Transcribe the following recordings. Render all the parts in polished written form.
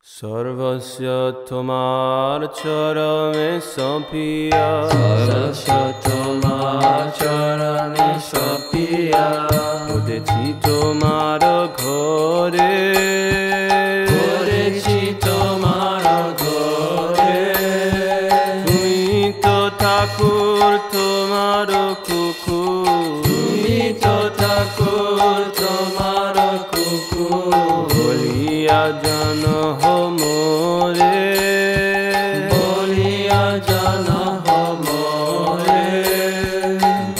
সর্বস্ব তোমার চরণে সপিয়া, সর্বস্ব তোমার চরণে সপিয়া, উঠেছি তোমার ঘরে, করেছি তোমার ঘরে। তুমি তো ঠাকুর তোমার কুকুর, তুমি তো ঠাকুর তোমার কুকুর, বলিয়া জন মোরে, বলিয়া জন মোরে।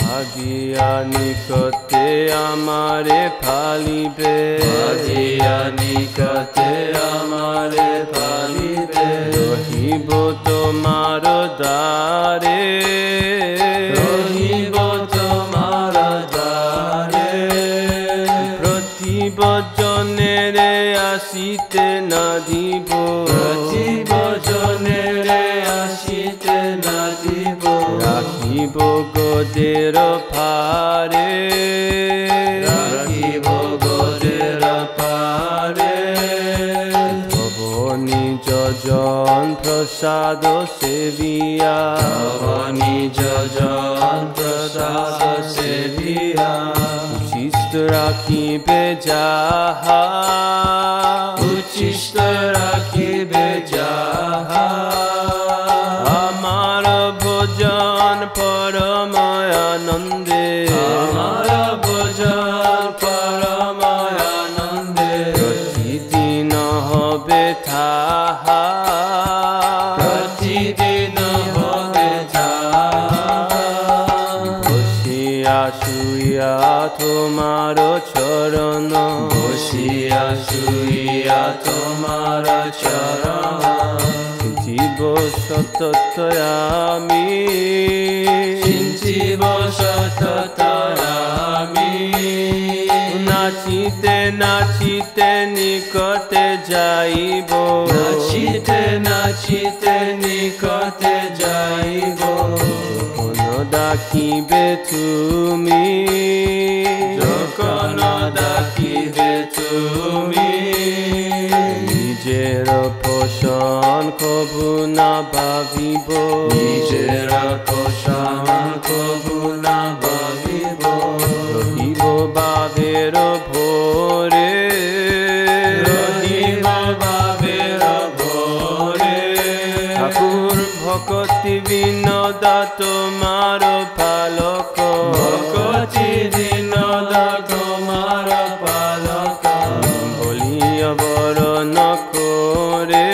ভাগিয়া নিকটে আমারে ফালিবে, ভাগিয়া নিকটে আমারে ফালিবে, রহিব তোমার দ্বারে, রহিব তোমার দ্বারে। প্রতিবচনের আসিতে না দিব, প্রতিবচনের আসিতে না দিব, রাখিব গোদের ফারে, রাখিব গোদের পারে। তব নিজ জন প্রসাদ সেবিয়া, নিজ জন প্রসাদ সেবিয়া, উচিত রাখিবে যাহা, উচ্ছিষ্ট রাখিবে যাহা। আমার ভোজন পরম আনন্দে, আমার ভোজন পরম আনন্দে, প্রতিদিন হবে তাহা, প্রতিদিন হবে যাহা। বসিয়া শুইয়া তোমার চরণ, বসিয়া শুইয়া তোমার চরণ, জীব সতত আমি, চিন্তিব সতত আমি। নাচিতে নাচিতে নিকটে যাইব, নাচিতে নাচিতে নিকটে যাইব, কোন ডাকিবে তুমি, যখন ডাকিবে তুমি। নিজের পোষণ কভু না ভাবিব, নিজের পোষণ কবু না ভাবিব, রহিব বাবের ভোরে, রহিব ভাবের ভোরে। ঠাকুর ভকতি বিনোদা তোমার পালক, ভকতি বিনোদ তোমার পালক, বলিয়া বরণ করে,